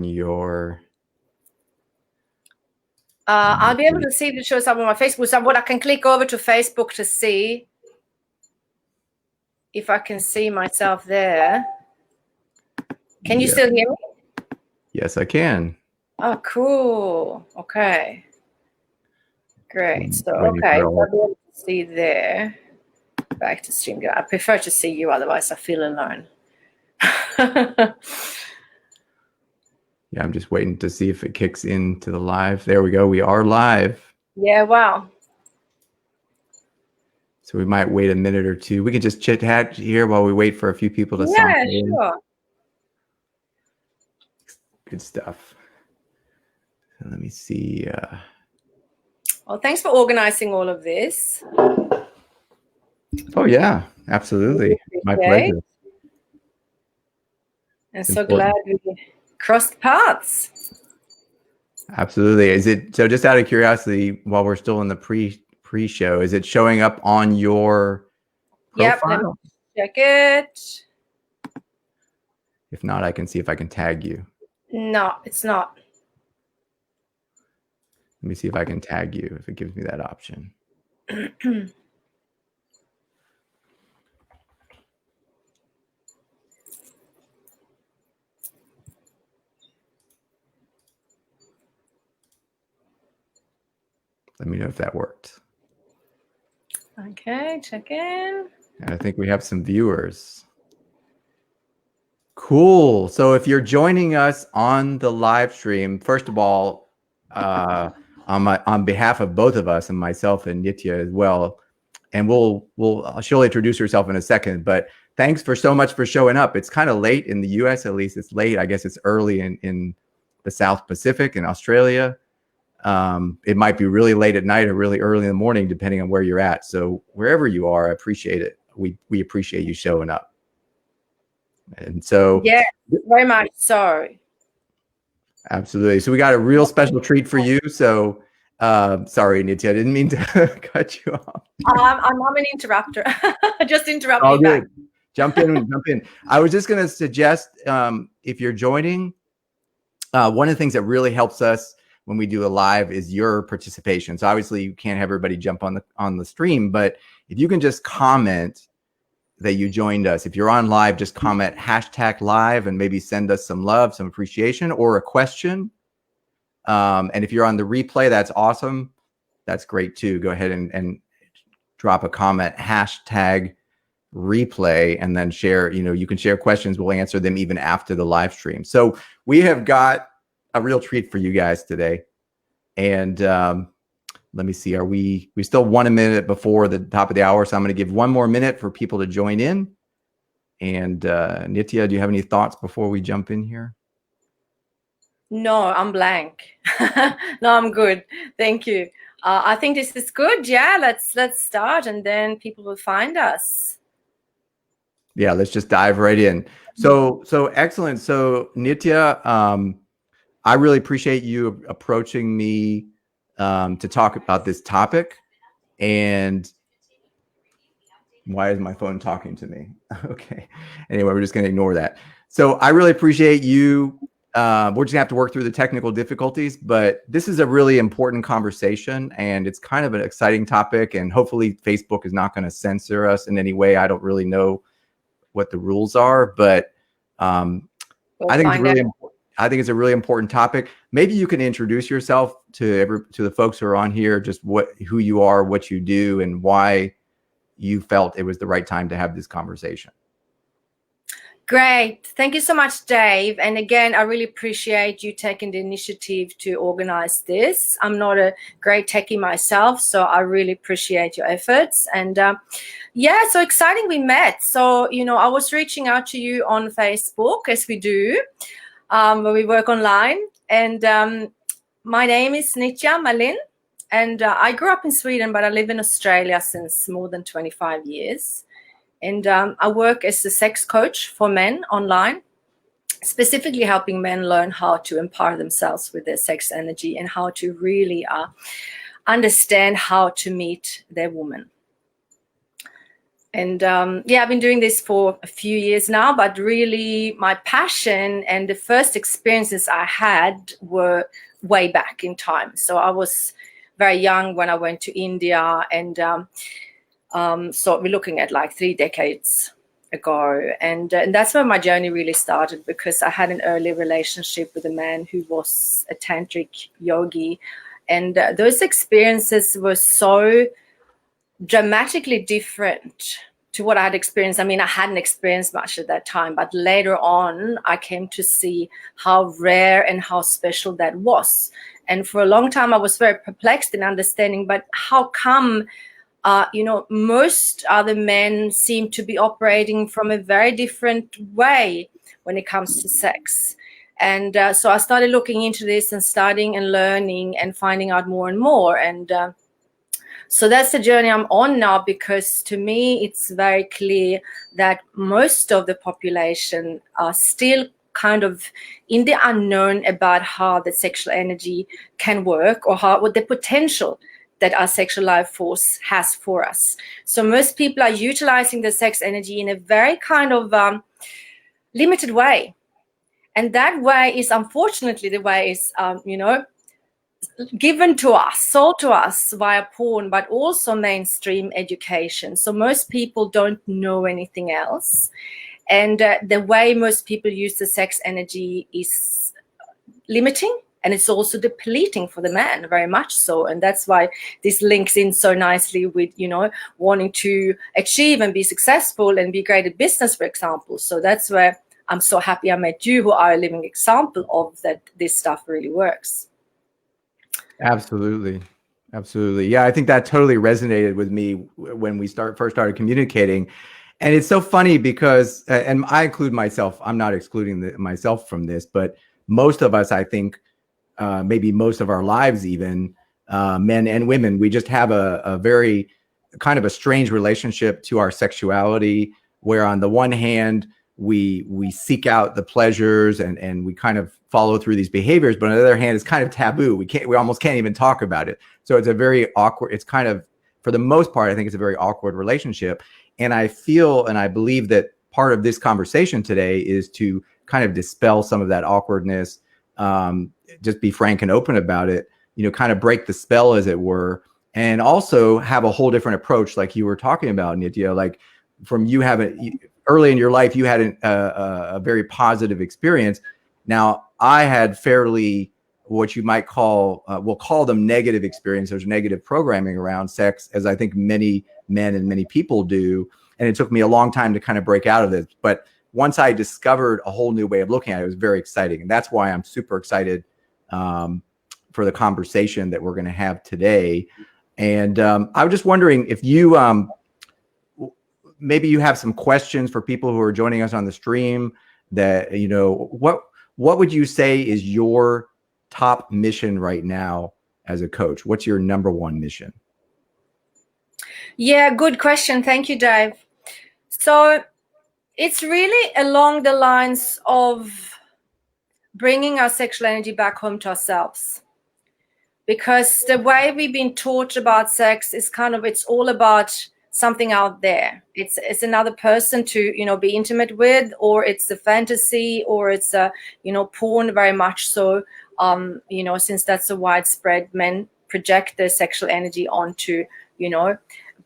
your... I'll be able to see if it shows up on my Facebook. So what I can click over to Facebook to see if I can see myself there. Can you still hear me? Yes, I can. Oh, cool. Okay. Great. So, okay, so I'll be able to see there. Back to stream. I prefer to see you, otherwise I feel alone. Yeah, I'm just waiting to see if it kicks into the live. There we go. We are live. Yeah, wow. So we might wait a minute or two. We can just chit chat here while we wait for a few people to sign in. Yeah, sure. Good stuff. So let me see. Well, thanks for organizing all of this. Oh, yeah, absolutely. My pleasure. And so glad we crossed paths. Absolutely. Is it so? Just out of curiosity, while we're still in the pre-show, is it showing up on your profile? Yep, let me check it. If not, I can see if I can tag you. No, it's not. Let me see if I can tag you, if it gives me that option. Let me know if that worked. Okay, check in. And I think we have some viewers. Cool. So if you're joining us on the live stream, first of all, on behalf of both of us and myself and Nitya as well, and she'll introduce herself in a second, but thanks so much for showing up. It's kind of late in the US, at least it's late. I guess it's early in the South Pacific in Australia. It might be really late at night or really early in the morning, depending on where you're at. So wherever you are, I appreciate it. We appreciate you showing up. And so, yeah, very much so. Absolutely. So we got a real special treat for you. So sorry, Nitya, I didn't mean to cut you off. I'm an interrupter. Just interrupt me good. back. Jump in. I was just going to suggest, if you're joining, one of the things that really helps us when we do a live is your participation. So obviously you can't have everybody jump on the stream, but if you can just comment that you joined us. If you're on live, just comment #live and maybe send us some love, some appreciation, or a question. And if you're on the replay, that's awesome. That's great too. Go ahead and drop a comment, #replay, and then share, you can share questions. We'll answer them even after the live stream. So we have got a real treat for you guys today. And let me see, we still 1 minute before the top of the hour. So I'm going to give 1 more minute for people to join in. And Nitya, do you have any thoughts before we jump in here? No, I'm blank. No, I'm good. Thank you. I think this is good. Yeah, let's start, and then people will find us. Yeah, let's just dive right in. So excellent. So Nitya, I really appreciate you approaching me to talk about this topic. And why is my phone talking to me? Okay. Anyway, we're just going to ignore that. So I really appreciate you. We're just gonna have to work through the technical difficulties, but this is a really important conversation, and it's kind of an exciting topic, and hopefully Facebook is not going to censor us in any way. I don't really know what the rules are, but I think it's really important. I think it's a really important topic. Maybe you can introduce yourself to the folks who are on here, just who you are, what you do, and why you felt it was the right time to have this conversation. Great. Thank you so much, Dave. And again, I really appreciate you taking the initiative to organize this. I'm not a great techie myself, so I really appreciate your efforts. And yeah, so exciting we met. So, I was reaching out to you on Facebook, as we do, where we work online. And my name is Nitya Malin. And I grew up in Sweden, but I live in Australia since more than 25 years. And I work as a sex coach for men online, specifically helping men learn how to empower themselves with their sex energy and how to really understand how to meet their woman. And yeah, I've been doing this for a few years now, but really my passion and the first experiences I had were way back in time. So I was very young when I went to India, and so we're looking at like 3 decades ago. And that's where my journey really started, because I had an early relationship with a man who was a tantric yogi. And those experiences were so dramatically different to what I had experienced. I mean, I hadn't experienced much at that time, but later on, I came to see how rare and how special that was. And for a long time, I was very perplexed in understanding, but how come, most other men seem to be operating from a very different way when it comes to sex? And so I started looking into this and studying and learning and finding out more and more. And so that's the journey I'm on now, because to me, it's very clear that most of the population are still kind of in the unknown about how the sexual energy can work, or what the potential that our sexual life force has for us. So most people are utilizing the sex energy in a very kind of limited way. And that way is, unfortunately, the way is, given to us, sold to us via porn, but also mainstream education. So most people don't know anything else. And the way most people use the sex energy is limiting, and it's also depleting for the man, very much so. And that's why this links in so nicely with, wanting to achieve and be successful and be great at business, for example. So that's where I'm so happy I met you, who are a living example of that this stuff really works. Absolutely. Absolutely. Yeah, I think that totally resonated with me when we first started communicating. And it's so funny because, and I include myself, I'm not excluding myself from this, but most of us, I think, maybe most of our lives even, men and women, we just have a very kind of a strange relationship to our sexuality, where on the one hand, we seek out the pleasures and we kind of follow through these behaviors, but on the other hand, it's kind of taboo. We almost can't even talk about it. So it's a very awkward, it's kind of, for the most part, I think it's a very awkward relationship. And I feel, and I believe that part of this conversation today is to kind of dispel some of that awkwardness, just be frank and open about it, kind of break the spell, as it were, and also have a whole different approach, like you were talking about, Nitya, like from you having, early in your life, you had a very positive experience. Now, I had fairly, what you might call, we'll call them negative experience. There's negative programming around sex, as I think many men and many people do. And it took me a long time to kind of break out of this. But once I discovered a whole new way of looking at it, it was very exciting. And that's why I'm super excited for the conversation that we're going to have today. And I was just wondering if you, maybe you have some questions for people who are joining us on the stream, that, what would you say is your top mission right now as a coach? What's your number one mission? Yeah, good question. Thank you, Dave. So it's really along the lines of bringing our sexual energy back home to ourselves. Because the way we've been taught about sex is kind of, it's all about something out there. It's another person to, be intimate with, or it's a fantasy, or it's a, porn, very much so. Since that's so widespread, men project their sexual energy onto,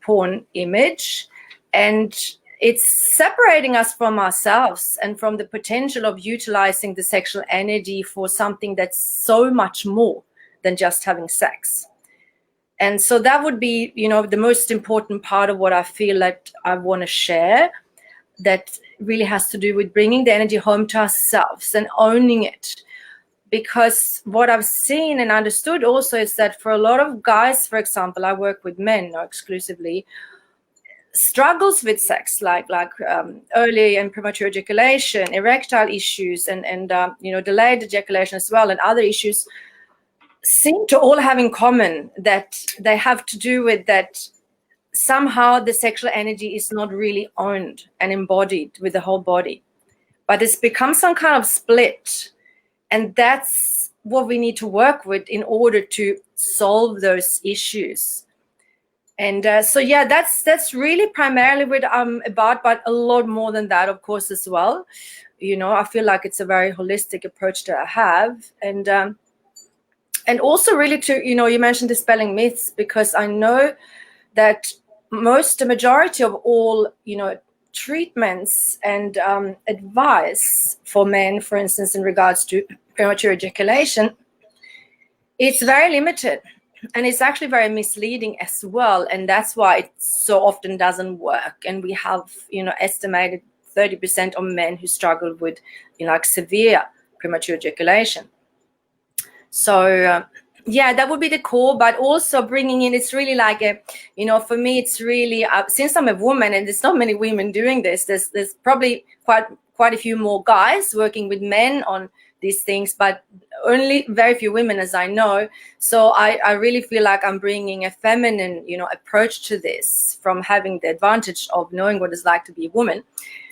porn image, and it's separating us from ourselves and from the potential of utilizing the sexual energy for something that's so much more than just having sex. And so that would be, the most important part of what I feel like I want to share, that really has to do with bringing the energy home to ourselves and owning it. Because what I've seen and understood also is that for a lot of guys, for example, I work with men, not exclusively, struggles with sex, like early and premature ejaculation, erectile issues, and delayed ejaculation as well, and other issues, seem to all have in common that they have to do with that somehow the sexual energy is not really owned and embodied with the whole body, but it's become some kind of split. And that's what we need to work with in order to solve those issues. And so yeah, that's really primarily what I'm about, but a lot more than that, of course, as well. I feel like it's a very holistic approach that I have. And also really to, you mentioned dispelling myths, because I know that the majority of all, treatments and advice for men, for instance, in regards to premature ejaculation, it's very limited, and it's actually very misleading as well. And that's why it so often doesn't work. And we have, estimated 30% of men who struggle with, like severe premature ejaculation. So yeah, that would be the core, but also bringing in, it's really like for me, it's really, since I'm a woman and there's not many women doing this, there's probably quite a few more guys working with men on these things, but only very few women, as I know. So I really feel like I'm bringing a feminine, approach to this, from having the advantage of knowing what it's like to be a woman.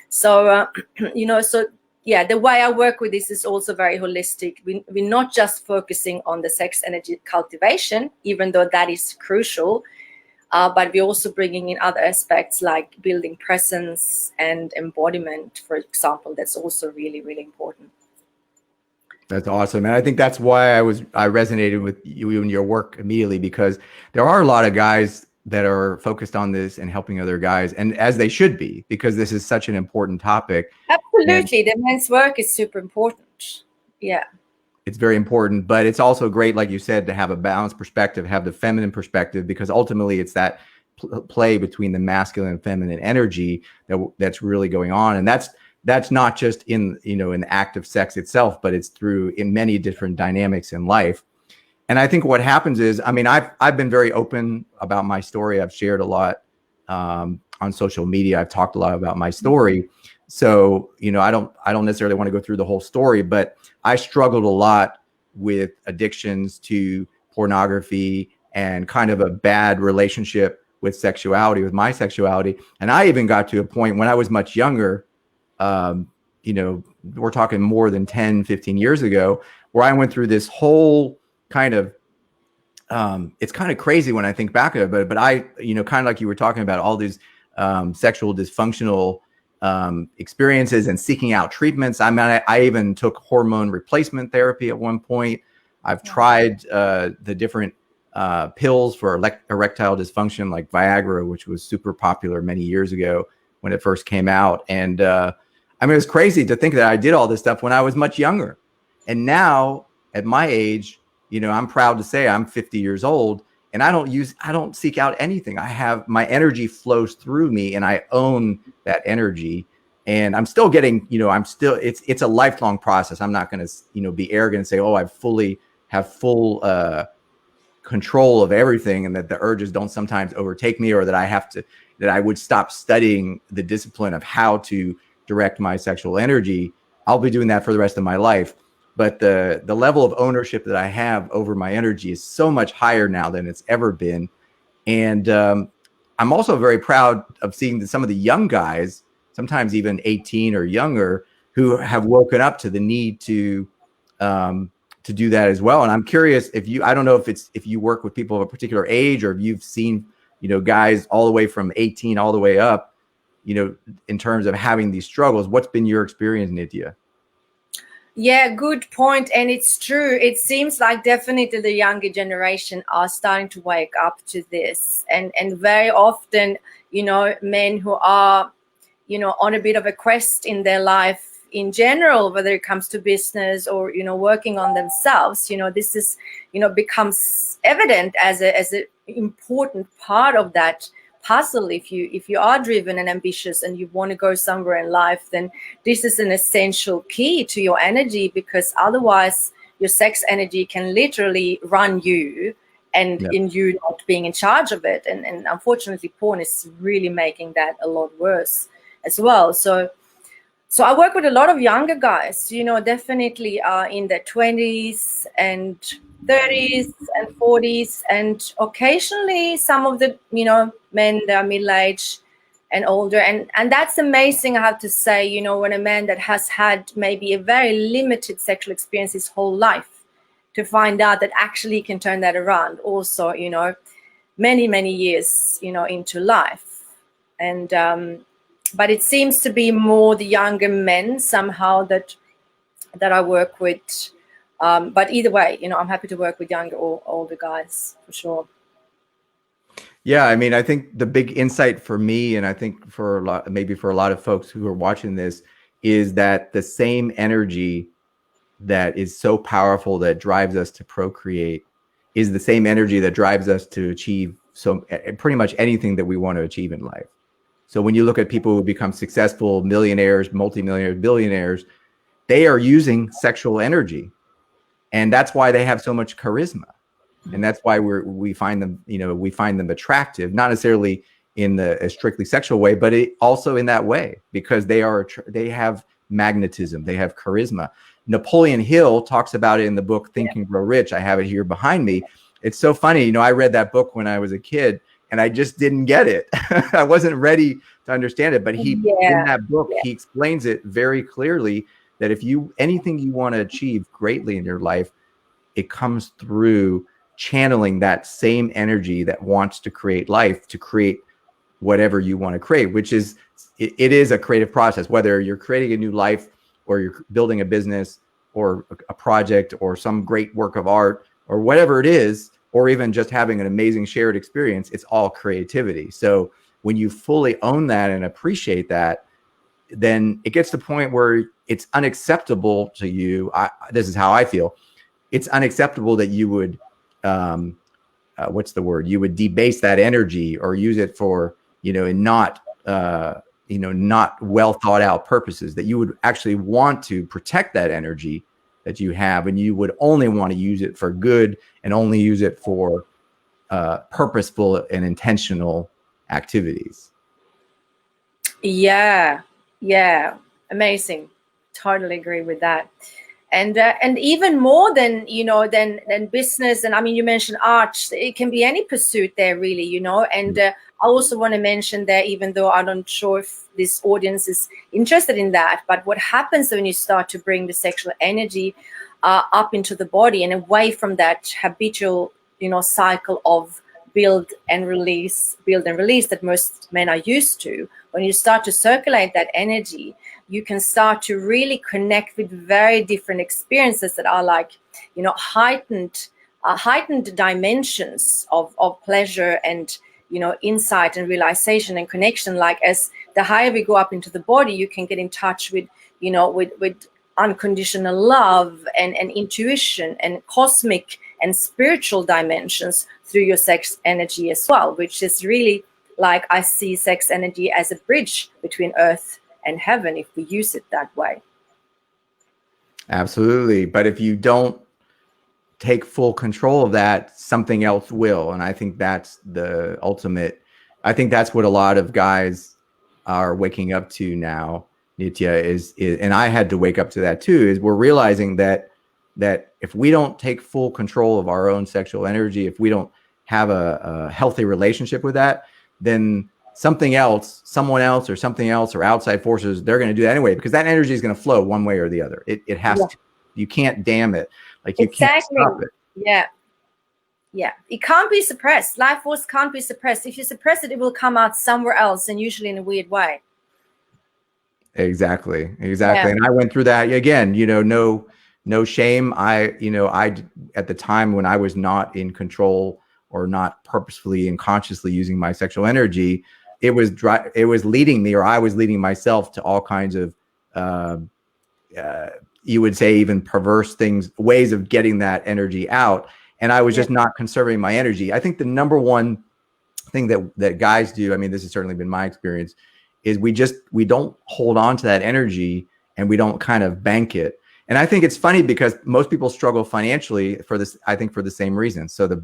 So, so yeah, the way I work with this is also very holistic. We're not just focusing on the sex energy cultivation, even though that is crucial, but we're also bringing in other aspects like building presence and embodiment, for example. That's also really, really important. That's awesome. And I think that's why I resonated with you and your work immediately, because there are a lot of guys that are focused on this and helping other guys, and as they should be, because this is such an important topic. Absolutely. The men's work is super important. Yeah. It's very important, but it's also great, like you said, to have a balanced perspective, have the feminine perspective, because ultimately it's that play between the masculine and feminine energy that's really going on. And that's not just in the act of sex itself, but it's through in many different dynamics in life. And I think what happens is, I mean, I've been very open about my story. I've shared a lot on social media. I've talked a lot about my story. So, I don't necessarily want to go through the whole story, but I struggled a lot with addictions to pornography and kind of a bad relationship with sexuality, with my sexuality. And I even got to a point when I was much younger, we're talking more than 10, 15 years ago, where I went through this whole kind of, it's kind of crazy when I think back of it, but I, kind of like you were talking about, all these sexual dysfunctional experiences and seeking out treatments. I mean, I even took hormone replacement therapy at one point. I've tried the different pills for erectile dysfunction, like Viagra, which was super popular many years ago when it first came out. And I mean, it was crazy to think that I did all this stuff when I was much younger. And now at my age, I'm proud to say I'm 50 years old, and I don't seek out anything. I have, my energy flows through me, and I own that energy. And I'm still getting, it's a lifelong process. I'm not going to, be arrogant and say, oh, I have full control of everything, and that the urges don't sometimes overtake me, or that I would stop studying the discipline of how to direct my sexual energy. I'll be doing that for the rest of my life. But the level of ownership that I have over my energy is so much higher now than it's ever been. And I'm also very proud of seeing that some of the young guys, sometimes even 18 or younger, who have woken up to the need to do that as well. And I'm curious I don't know if you work with people of a particular age, or if you've seen, guys all the way from 18 all the way up, in terms of having these struggles. What's been your experience, Nitya? Yeah, good point. And it's true. It seems like definitely the younger generation are starting to wake up to this. And very often, men who are, on a bit of a quest in their life in general, whether it comes to business or, working on themselves, this is, becomes evident as an important part of that puzzle. If you are driven and ambitious and you want to go somewhere in life, then this is an essential key to your energy, because otherwise your sex energy can literally run you, and in you not being in charge of it. And unfortunately, porn is really making that a lot worse as well. So I work with a lot of younger guys, definitely in their 20s and 30s and 40s, and occasionally some of the, men that are middle-aged and older. And that's amazing, I have to say, when a man that has had maybe a very limited sexual experience his whole life, to find out that actually he can turn that around also, many, many years, into life. And but it seems to be more the younger men somehow that I work with. But either way, I'm happy to work with younger or older guys for sure. Yeah, I mean, I think the big insight for me, and I think for a lot, maybe for a lot of folks who are watching this, is that the same energy that is so powerful that drives us to procreate is the same energy that drives us to achieve pretty much anything that we want to achieve in life. So when you look at people who become successful millionaires, multimillionaires, billionaires, they are using sexual energy, and that's why they have so much charisma. And that's why we find them, we find them attractive, not necessarily in a strictly sexual way, but also in that way, because they have magnetism, they have charisma. Napoleon Hill talks about it in the book Think and Grow Rich. I have it here behind me. It's so funny. I read that book when I was a kid and I just didn't get it. I wasn't ready to understand it. But in that book, he explains it very clearly that if anything you want to achieve greatly in your life, it comes through channeling that same energy that wants to create life, to create whatever you want to create, which is, it is a creative process, whether you're creating a new life or you're building a business or a project or some great work of art or whatever it is, or even just having an amazing shared experience. It's all creativity. So when you fully own that and appreciate that, then it gets to the point where it's unacceptable to you. This is how I feel. It's unacceptable that you would what's the word? You would debase that energy or use it for, not well thought out purposes, that you would actually want to protect that energy that you have, and you would only want to use it for good and only use it for purposeful and intentional activities. Yeah, amazing. Totally agree with that. And even more than than business, and I mean, you mentioned art, it can be any pursuit there really, and I also want to mention that, even though I'm not sure if this audience is interested in that, but what happens when you start to bring the sexual energy up into the body and away from that habitual cycle of build and release that most men are used to. When you start to circulate that energy, you can start to really connect with very different experiences that are like, heightened dimensions of pleasure and, insight and realization and connection. Like, as the higher we go up into the body, you can get in touch with, with unconditional love and intuition and cosmic and spiritual dimensions through your sex energy as well, which is really, like, I see sex energy as a bridge between earth and heaven if we use it that way. Absolutely. But if you don't take full control of that, something else will. And I think that's the ultimate. I think that's what a lot of guys are waking up to now, Nitya, is and I had to wake up to that too, is we're realizing that if we don't take full control of our own sexual energy, if we don't have a healthy relationship with that, then someone else or outside forces, they're going to do that anyway, because that energy is going to flow one way or the other. It has to. You can't dam it. Like, you can't stop it. Yeah. It can't be suppressed. Life force can't be suppressed. If you suppress it, it will come out somewhere else, and usually in a weird way. Exactly. Yeah. And I went through that again, no shame. I at the time when I was not in control or not purposefully and consciously using my sexual energy, it was leading me, or I was leading myself, to all kinds of, you would say, even perverse ways of getting that energy out. And I was just not conserving my energy. I think the number one thing that guys do, I mean, this has certainly been my experience, is we don't hold on to that energy, and we don't kind of bank it. And I think it's funny because most people struggle financially for this, I think, for the same reason. So the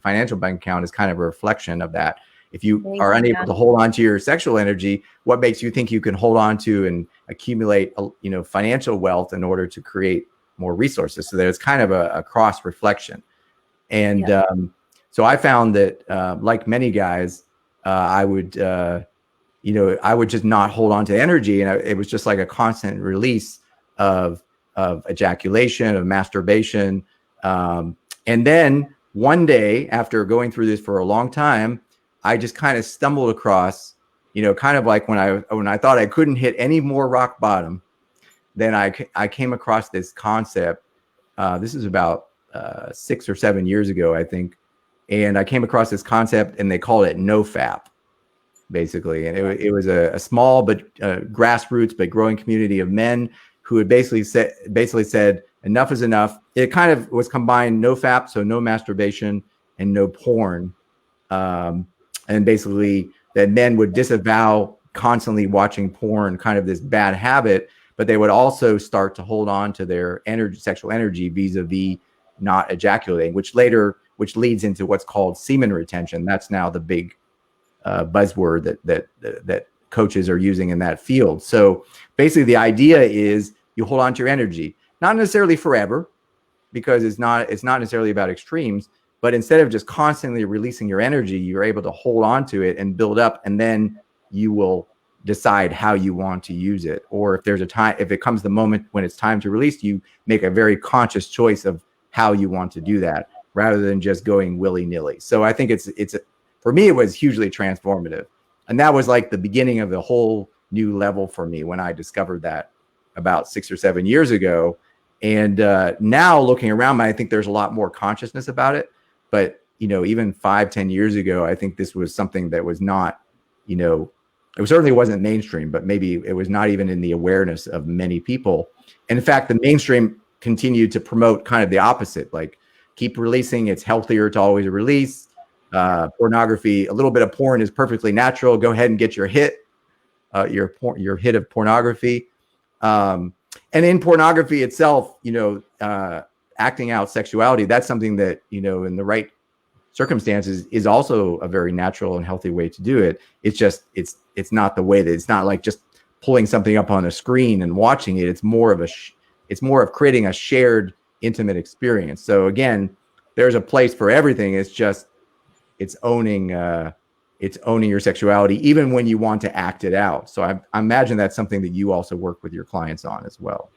financial bank account is kind of a reflection of that. If you are unable to hold on to your sexual energy, what makes you think you can hold on to and accumulate, financial wealth in order to create more resources? So there's kind of a cross reflection. And so I found that, like many guys, I would just not hold on to energy, and it was just like a constant release of ejaculation, of masturbation, and then one day after going through this for a long time, I just kind of stumbled across, kind of like when I thought I couldn't hit any more rock bottom, then I came across this concept. This is about 6 or 7 years ago, I think. And I came across this concept, and they called it Nofap, basically. And it was a small but grassroots but growing community of men who had basically said enough is enough. It kind of was combined Nofap, so no masturbation and no porn, and basically that men would disavow constantly watching porn, kind of this bad habit, but they would also start to hold on to their sexual energy vis-a-vis not ejaculating, which leads into what's called semen retention. That's now the big buzzword that coaches are using in that field. So basically the idea is you hold on to your energy, not necessarily forever, because it's not necessarily about extremes, but instead of just constantly releasing your energy, you're able to hold on to it and build up, and then you will decide how you want to use it. Or if it comes the moment when it's time to release, you make a very conscious choice of how you want to do that, rather than just going willy-nilly. So I think for me, it was hugely transformative. And that was like the beginning of the whole new level for me when I discovered that about 6 or 7 years ago. And now looking around, I think there's a lot more consciousness about it. But, even 5-10 years ago, I think this was something that was not, it certainly wasn't mainstream, but maybe it was not even in the awareness of many people. And in fact, the mainstream continued to promote kind of the opposite, like keep releasing. It's healthier to always release. Pornography, a little bit of porn is perfectly natural. Go ahead and get your hit, your hit of pornography. And in pornography itself, acting out sexuality, that's something that, in the right circumstances is also a very natural and healthy way to do it. It's just, it's not the way that it's not like just pulling something up on a screen and watching it. It's more of creating a shared intimate experience. So again, there's a place for everything. It's owning your sexuality, even when you want to act it out. So I imagine that's something that you also work with your clients on as well.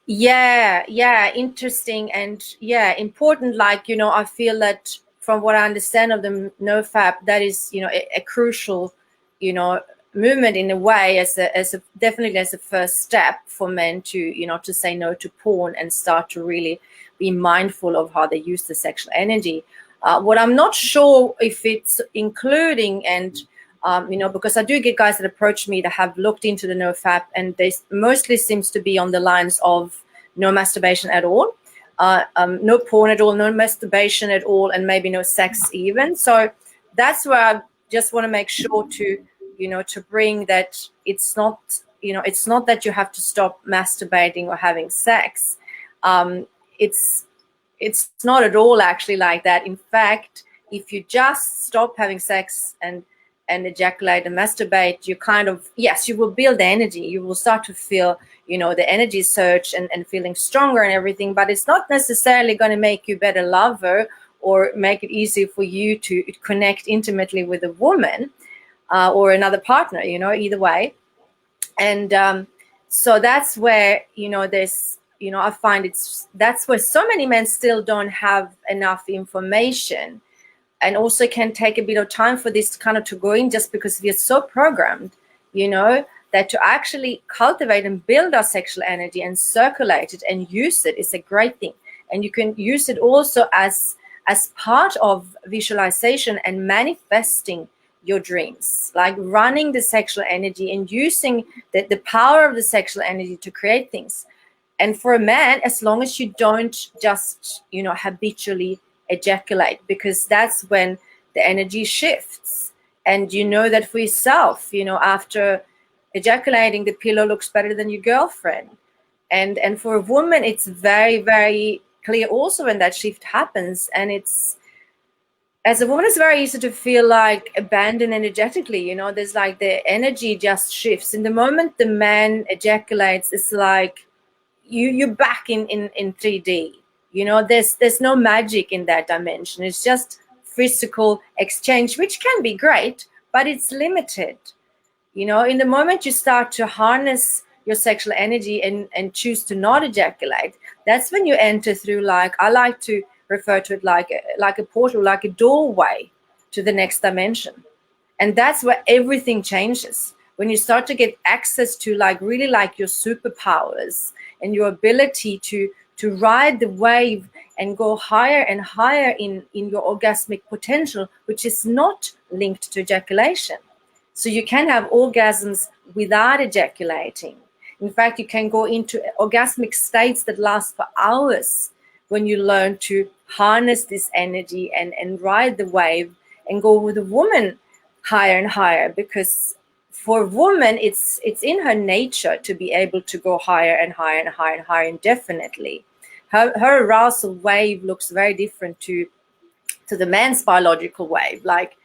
Yeah, interesting and important. Like, I feel that from what I understand of the Nofap, that is, a crucial, movement in a way, definitely as a first step for men to, to say no to porn and start to really be mindful of how they use the sexual energy. What I'm not sure if it's including, and because I do get guys that approach me that have looked into the Nofap, and they mostly seems to be on the lines of no masturbation at all, no porn at all, no masturbation at all, and maybe no sex even. So that's where I just want to make sure to, to bring that it's not, it's not that you have to stop masturbating or having sex. It's not at all actually like that. In fact, if you just stop having sex and ejaculate and masturbate, you kind of, yes, you will build energy. You will start to feel, the energy surge and feeling stronger and everything, but it's not necessarily going to make you a better lover or make it easy for you to connect intimately with a woman or another partner, either way. And so that's where, there's, I find that's where so many men still don't have enough information, and also can take a bit of time for this kind of to go in, just because we are so programmed, that to actually cultivate and build our sexual energy and circulate it and use it is a great thing. And you can use it also as part of visualization and manifesting your dreams, like running the sexual energy and using the power of the sexual energy to create things. And for a man, as long as you don't just, habitually ejaculate, because that's when the energy shifts. And you know that for yourself, after ejaculating, the pillow looks better than your girlfriend. And for a woman, it's very, very clear also when that shift happens. And as a woman, it's very easy to feel like abandoned energetically. There's like the energy just shifts. In the moment the man ejaculates, it's like you're back in 3D. There's no magic in that dimension. It's just physical exchange, which can be great, but it's limited. In the moment you start to harness your sexual energy and choose to not ejaculate, that's when you enter through, like, I like to refer to it like a portal, like a doorway to the next dimension. And that's where everything changes. When you start to get access to like really like your superpowers and your ability to ride the wave and go higher and higher in your orgasmic potential, which is not linked to ejaculation. So you can have orgasms without ejaculating. In fact, you can go into orgasmic states that last for hours when you learn to harness this energy and ride the wave and go with a woman higher and higher, because for a woman, it's in her nature to be able to go higher and higher and higher and higher indefinitely. Her arousal wave looks very different to the man's biological wave. Like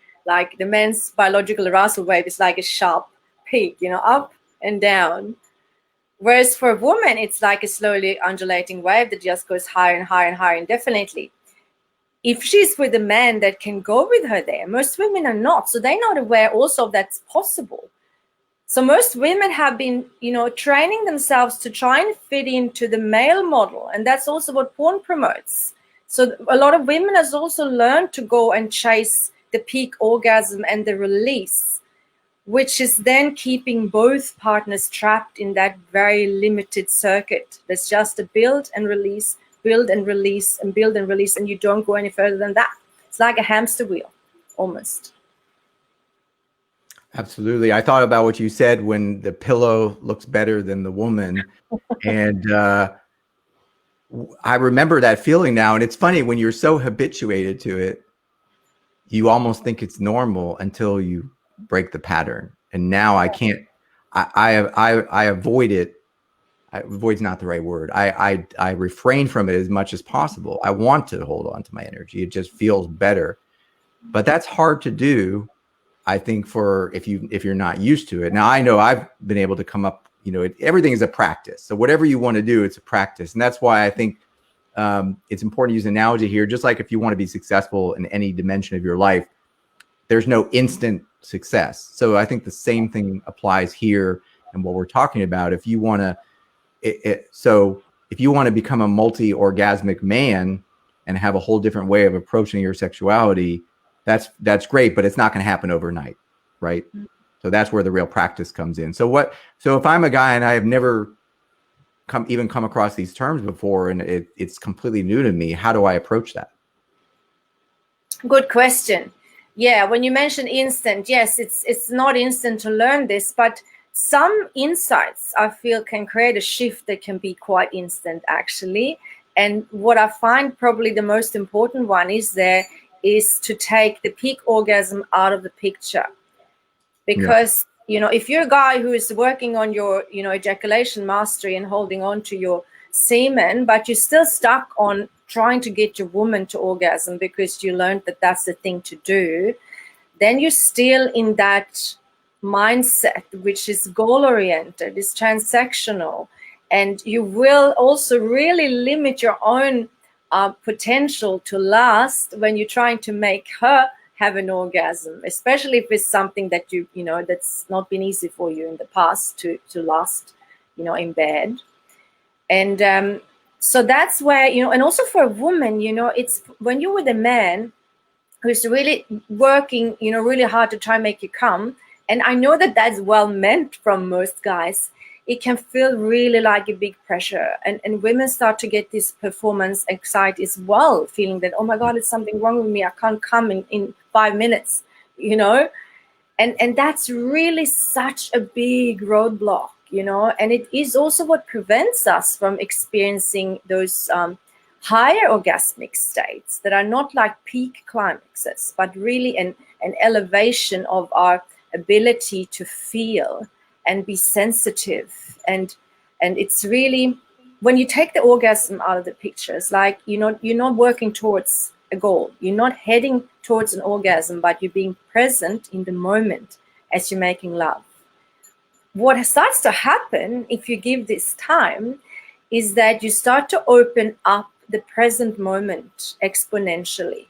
the man's biological arousal wave is like a sharp peak, up and down. Whereas for a woman, it's like a slowly undulating wave that just goes higher and higher and higher indefinitely. If she's with a man that can go with her there, most women are not. So they're not aware also that's possible. So most women have been, training themselves to try and fit into the male model. And that's also what porn promotes. So a lot of women has also learned to go and chase the peak orgasm and the release, which is then keeping both partners trapped in that very limited circuit. There's just a build and release, build and release, and build and release, and you don't go any further than that. It's like a hamster wheel, almost. Absolutely. I thought about what you said when the pillow looks better than the woman. And I remember that feeling now. And it's funny, when you're so habituated to it, you almost think it's normal until you break the pattern. And now I can't, I avoid it. Avoid's not the right word. I refrain from it as much as possible. I want to hold on to my energy. It just feels better. But that's hard to do, I think, for if you're not used to it. Now, I know I've been able to come up, everything is a practice. So whatever you want to do, it's a practice. And that's why I think it's important to use an analogy here. Just like if you want to be successful in any dimension of your life, there's no instant success. So I think the same thing applies here and what we're talking about. If you want to, so if you want to become a multi-orgasmic man and have a whole different way of approaching your sexuality, that's great, but it's not going to happen overnight, right? Mm-hmm. So that's where the real practice comes in. So if I'm a guy and I have never come across these terms before, and it's completely new to me, how do I approach that? Good question. Yeah, when you mention instant, yes, it's not instant to learn this, but some insights I feel can create a shift that can be quite instant, actually. And what I find probably the most important one is to take the peak orgasm out of the picture. Because, if you're a guy who is working on your, ejaculation mastery and holding on to your semen, but you're still stuck on trying to get your woman to orgasm because you learned that that's the thing to do, then you're still in that mindset, which is goal-oriented, is transactional, and you will also really limit your own potential to last when you're trying to make her have an orgasm, especially if it's something that that's not been easy for you in the past to last, in bed. And so that's where, and also for a woman, it's when you're with a man who's really working, really hard to try and make you come. And I know that that's well meant from most guys. It can feel really like a big pressure. And women start to get this performance anxiety as well, feeling that, oh my God, it's something wrong with me. I can't come in 5 minutes, And that's really such a big roadblock, And it is also what prevents us from experiencing those higher orgasmic states that are not like peak climaxes, but really an elevation of our ability to feel and be sensitive. And it's really, when you take the orgasm out of the picture, it's like you're not working towards a goal. You're not heading towards an orgasm, but you're being present in the moment as you're making love. What starts to happen if you give this time is that you start to open up the present moment exponentially.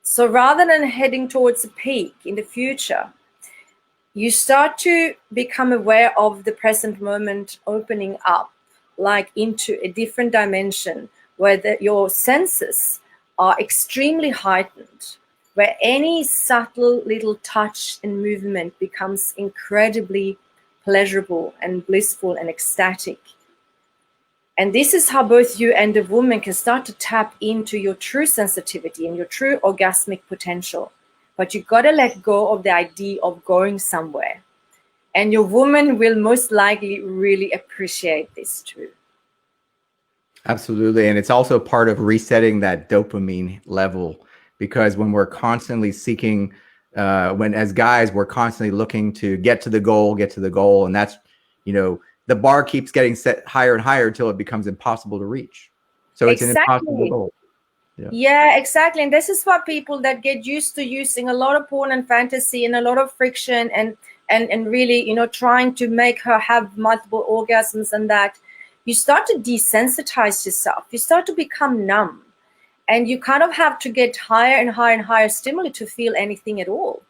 So rather than heading towards a peak in the future, you start to become aware of the present moment opening up, like into a different dimension where your senses are extremely heightened, where any subtle little touch and movement becomes incredibly pleasurable and blissful and ecstatic. And this is how both you and the woman can start to tap into your true sensitivity and your true orgasmic potential. But you got to let go of the idea of going somewhere. And your woman will most likely really appreciate this too. Absolutely. And it's also part of resetting that dopamine level, because when we're constantly seeking, when as guys, we're constantly looking to get to the goal. And that's, the bar keeps getting set higher and higher until it becomes impossible to reach. So it's an impossible goal. Yeah, exactly. And this is what people that get used to using a lot of porn and fantasy and a lot of friction and really, trying to make her have multiple orgasms and that, you start to desensitize yourself. You start to become numb. And you kind of have to get higher and higher and higher stimuli to feel anything at all.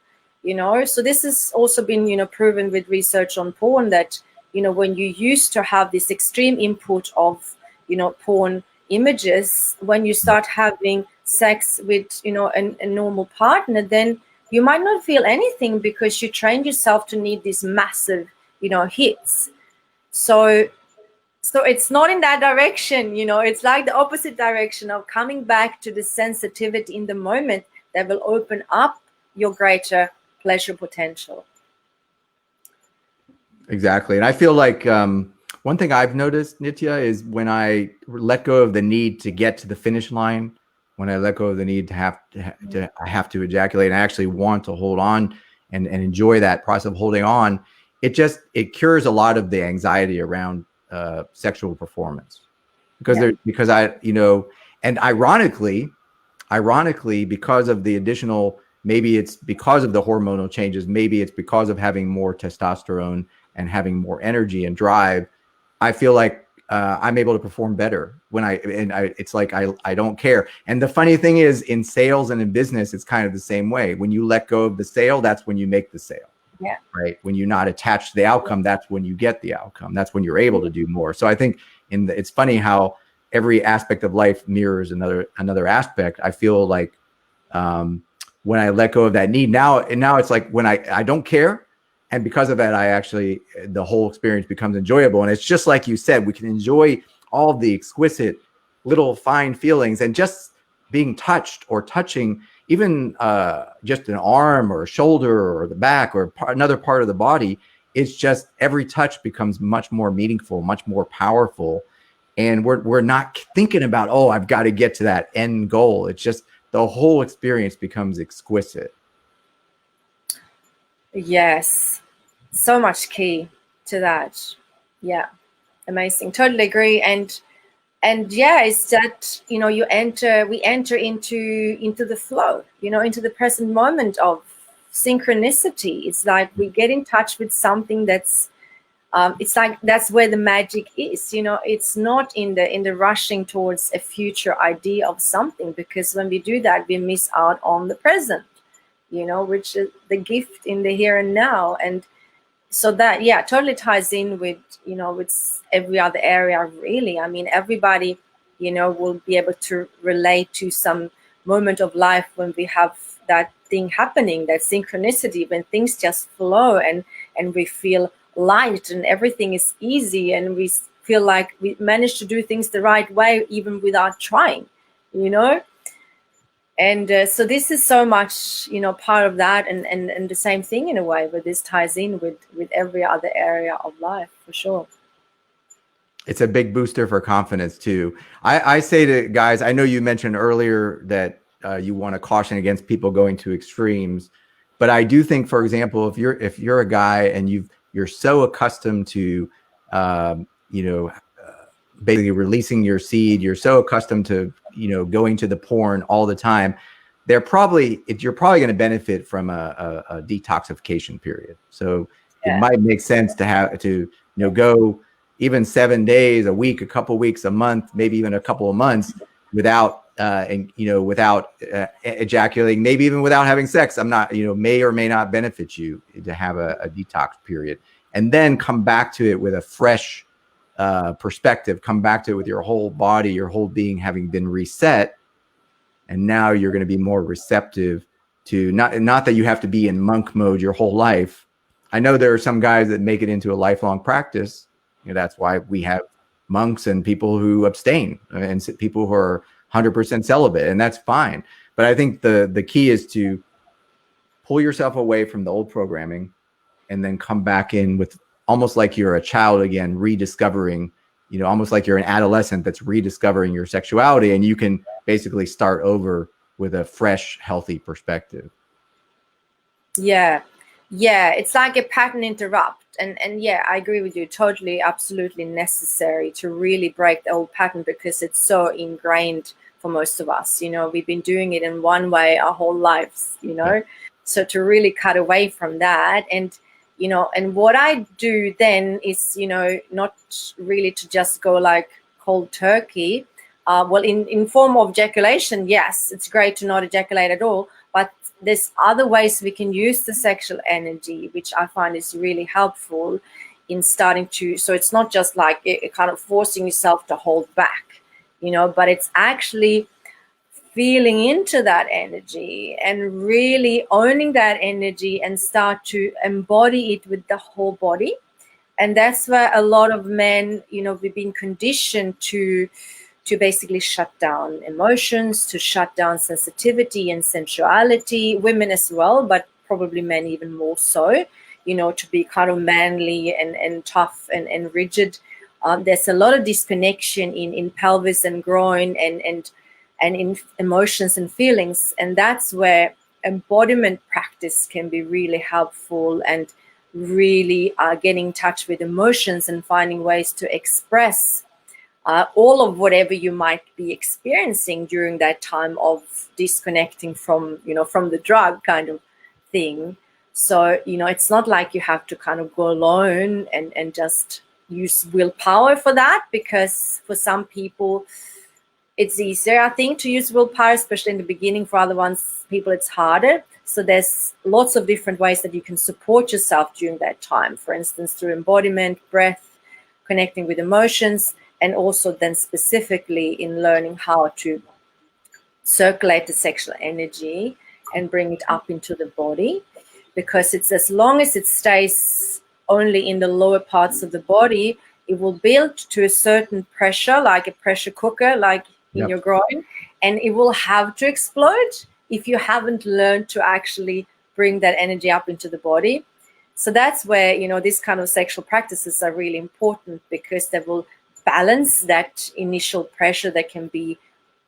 So this has also been, proven with research on porn that, when you used to have this extreme input of, porn images, when you start having sex with, a normal partner, then you might not feel anything because you trained yourself to need these massive, hits. So it's not in that direction, it's like the opposite direction of coming back to the sensitivity in the moment that will open up your greater pleasure potential. Exactly. And I feel like one thing I've noticed, Nitya, is when I let go of the need to get to the finish line, when I let go of the need to have to ejaculate, and I actually want to hold on and enjoy that process of holding on, it cures a lot of the anxiety around sexual performance, because and ironically, because of the additional, maybe it's because of the hormonal changes, maybe it's because of having more testosterone and having more energy and drive, I feel like I'm able to perform better it's like I don't care. And the funny thing is, in sales and in business, it's kind of the same way. When you let go of the sale, that's when you make the sale. Yeah. Right. When you're not attached to the outcome, that's when you get the outcome. That's when you're able to do more. So I think it's funny how every aspect of life mirrors another aspect. I feel like when I let go of that need now it's like when I don't care. And because of that, the whole experience becomes enjoyable. And it's just like you said, we can enjoy all of the exquisite little fine feelings, and just being touched or touching even just an arm or a shoulder or the back or another part of the body. It's just every touch becomes much more meaningful, much more powerful. And we're not thinking about, oh, I've got to get to that end goal. It's just the whole experience becomes exquisite. Yes. So much key to that. Yeah. Amazing. Totally agree. And yeah, it's that, we enter into the flow, into the present moment of synchronicity. It's like we get in touch with something that's, it's like that's where the magic is. It's not in the rushing towards a future idea of something, because when we do that, we miss out on the present, which is the gift in the here and now. And so that, yeah, totally ties in with, with every other area, really. I mean, everybody, will be able to relate to some moment of life when we have that thing happening, that synchronicity, when things just flow and we feel light and everything is easy, and we feel like we managed to do things the right way even without trying, And so this is so much, part of that, and the same thing in a way, but this ties in with every other area of life, for sure. It's a big booster for confidence too. I say to guys, I know you mentioned earlier that you want to caution against people going to extremes, but I do think, for example, if you're a guy and you're so accustomed to, basically releasing your seed, you're so accustomed to, going to the porn all the time, you're probably going to benefit from a detoxification period. So It might make sense to go even 7 days, a week, a couple weeks, a month, maybe even a couple of months without ejaculating, maybe even without having sex. May or may not benefit you to have a detox period, and then come back to it with a fresh perspective, come back to it with your whole body, your whole being having been reset, and now you're going to be more receptive to not that you have to be in monk mode your whole life. I know there are some guys that make it into a lifelong practice. That's why we have monks and people who abstain and people who are 100% celibate, and that's fine. But I think the key is to pull yourself away from the old programming and then come back in with almost like you're a child again, rediscovering, almost like you're an adolescent that's rediscovering your sexuality, and you can basically start over with a fresh, healthy perspective. Yeah, it's like a pattern interrupt, and yeah, I agree with you, totally, absolutely necessary to really break the old pattern, because it's so ingrained for most of us. We've been doing it in one way our whole lives. So to really cut away from that, and and what I do then is not really to just go like cold turkey. Well, in form of ejaculation, yes, it's great to not ejaculate at all, but there's other ways we can use the sexual energy, which I find is really helpful in starting to, so it's not just like it kind of forcing yourself to hold back, but it's actually feeling into that energy and really owning that energy and start to embody it with the whole body. And that's where a lot of men, we've been conditioned to basically shut down emotions, to shut down sensitivity and sensuality, women as well, but probably men even more so, to be kind of manly and tough and rigid. There's a lot of disconnection in pelvis and groin and in emotions and feelings. And that's where embodiment practice can be really helpful, and really getting in touch with emotions and finding ways to express all of whatever you might be experiencing during that time of disconnecting from the drug kind of thing. So, it's not like you have to kind of go alone and just use willpower for that, because for some people it's easier, I think, to use willpower, especially in the beginning. For other people, it's harder. So there's lots of different ways that you can support yourself during that time. For instance, through embodiment, breath, connecting with emotions, and also then specifically in learning how to circulate the sexual energy and bring it up into the body. Because it's, as long as it stays only in the lower parts of the body, it will build to a certain pressure, like a pressure cooker, like in your groin, and it will have to explode if you haven't learned to actually bring that energy up into the body. So that's where, these kind of sexual practices are really important, because they will balance that initial pressure that can be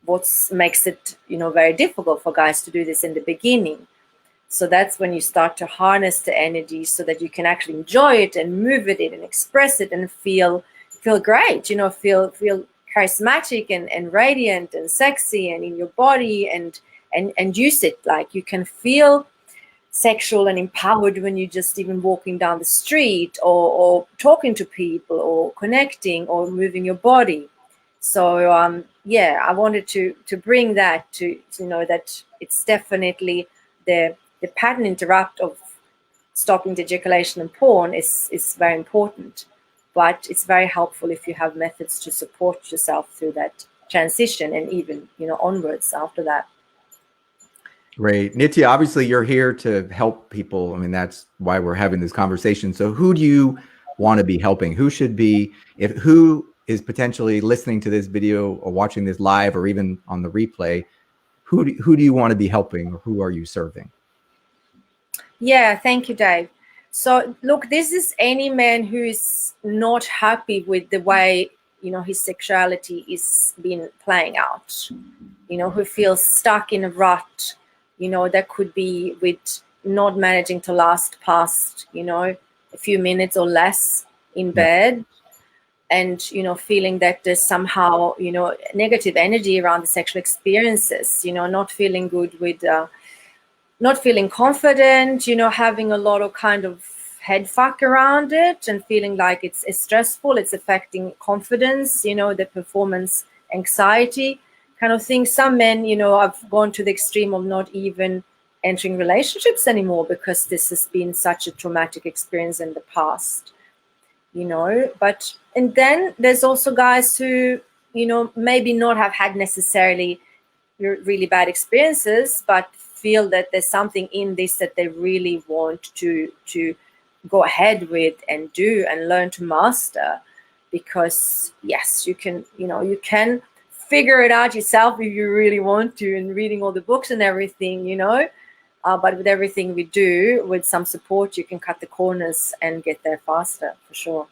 what makes it, very difficult for guys to do this in the beginning. So that's when you start to harness the energy so that you can actually enjoy it and move it and express it and feel great, feel charismatic and radiant and sexy and in your body, and use it. Like, you can feel sexual and empowered when you're just even walking down the street or talking to people or connecting or moving your body. So I wanted to bring that to that it's definitely the pattern interrupt of stopping the ejaculation and porn is very important. But it's very helpful if you have methods to support yourself through that transition and even, onwards after that. Great. Nitya, obviously you're here to help people. I mean, that's why we're having this conversation. So who do you want to be helping? Who is potentially listening to this video or watching this live or even on the replay? Who do you want to be helping, or who are you serving? Yeah, thank you, Dave. So look, this is any man who is not happy with the way, his sexuality is been playing out, who feels stuck in a rut, that could be with not managing to last past, a few minutes or less in bed, and, feeling that there's somehow, negative energy around the sexual experiences, not feeling good with, not feeling confident, having a lot of kind of head fuck around it and feeling like it's stressful, it's affecting confidence, the performance anxiety kind of thing. Some men, have gone to the extreme of not even entering relationships anymore because this has been such a traumatic experience in the past, but, and then there's also guys who, maybe not have had necessarily really bad experiences, but feel that there's something in this that they really want to go ahead with and do and learn to master. Because yes, you can, you can figure it out yourself if you really want to, and reading all the books and everything, but with everything we do, with some support, you can cut the corners and get there faster, for sure.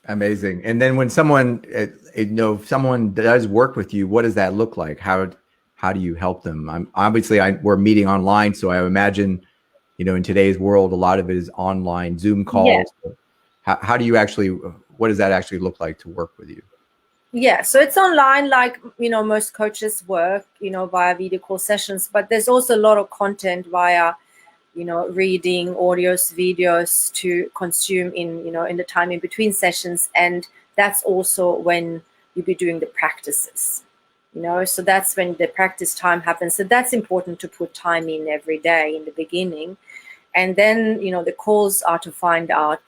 Amazing. And then when someone, if someone does work with you, what does that look like? How do you help them? We're meeting online, so I imagine, in today's world, a lot of it is online Zoom calls. Yeah. How do you actually, what does that actually look like to work with you? Yeah, so it's online, like, most coaches work, via video call sessions, but there's also a lot of content via, reading, audios, videos to consume in the time in between sessions. And that's also when you'll be doing the practices, so that's when the practice time happens. So that's important to put time in every day in the beginning. And then, the calls are to find out,